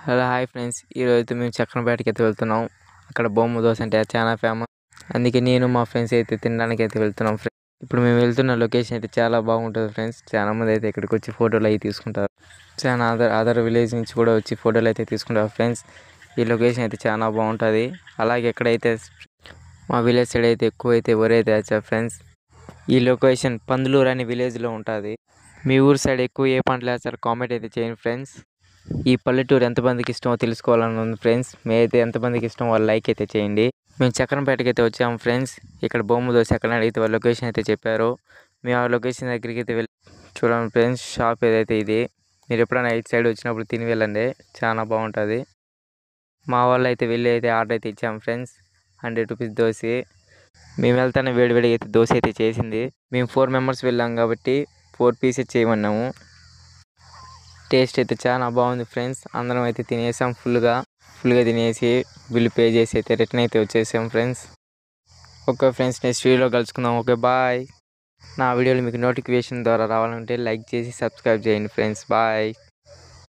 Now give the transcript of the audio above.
Hello hi friends, ఈరోజైతే మేము చక్రంపేటకి అయితే వెళ్తున్నాం. అక్కడ బొమ్మ దోశ అంటే చాలా ఫేమస్. అందుకే నేను మా ఫ్రెండ్స్ అయితే తినడానికి అయితే వెళ్తున్నాం. ఇప్పుడు మేము వెళ్తున్న లొకేషన్ అయితే చాలా బాగుంటుంది ఫ్రెండ్స్. చాలా మంది అయితే ఇక్కడికి వచ్చి ఫోటోలు అయితే తీసుకుంటారు. చాలా అదర్ విలేజ్ నుంచి కూడా వచ్చి ఫోటోలు అయితే తీసుకుంటారు ఫ్రెండ్స్. ఈ లొకేషన్ అయితే చాలా బాగుంటుంది. అలాగే ఎక్కడైతే మా విలేజ్ సైడ్ అయితే ఎక్కువ అయితే ఎవరైతే వచ్చారు ఫ్రెండ్స్. ఈ లొకేషన్ పందులూరు అనే విలేజ్లో ఉంటుంది. మీ ఊరు సైడ్ ఎక్కువ ఏ పంటలు వేస్తారు కామెంట్ అయితే చేయండి ఫ్రెండ్స్. ఈ పల్లెటూరు ఎంతమందికి ఇష్టమో తెలుసుకోవాలని ఉంది ఫ్రెండ్స్. మేమైతే ఎంతమందికి ఇష్టం వాళ్ళు లైక్ అయితే చేయండి. మేము చక్రంపేటకి అయితే వచ్చాము ఫ్రెండ్స్. ఇక్కడ బొమ్మ దోశ ఎక్కడ అడిగితే వాళ్ళ లొకేషన్ అయితే చెప్పారు. మేము ఆ లొకేషన్ దగ్గరికి అయితే వెళ్ళి చూడండి ఫ్రెండ్స్. షాప్ ఏదైతే ఇది, మీరు ఎప్పుడైనా ఇటు సైడ్ వచ్చినప్పుడు తిని వెళ్ళండి, చాలా బాగుంటుంది. మా వాళ్ళు అయితే వెళ్ళి అయితే ఆర్డర్ అయితే ఇచ్చాము ఫ్రెండ్స్. 100 రూపీస్ దోశ. మేము వెళ్తానే వేడివేడిగా అయితే దోశ అయితే చేసింది. మేము 4 మెంబర్స్ వెళ్ళాం కాబట్టి 4 పీసెస్ చేయమన్నాము. టేస్ట్ అయితే చాలా బాగుంది ఫ్రెండ్స్. అందరం అయితే తినేసాం ఫుల్గా తినేసి బిల్లు పే చేసి అయితే రిటర్న్ అయితే వచ్చేసాం ఫ్రెండ్స్. ఓకే ఫ్రెండ్స్, నెక్స్ట్ వీడియోలో కలుసుకుందాం. Okay bye. నా వీడియోలు మీకు నోటిఫికేషన్ ద్వారా రావాలంటే లైక్ చేసి సబ్స్క్రైబ్ చేయండి ఫ్రెండ్స్. బాయ్.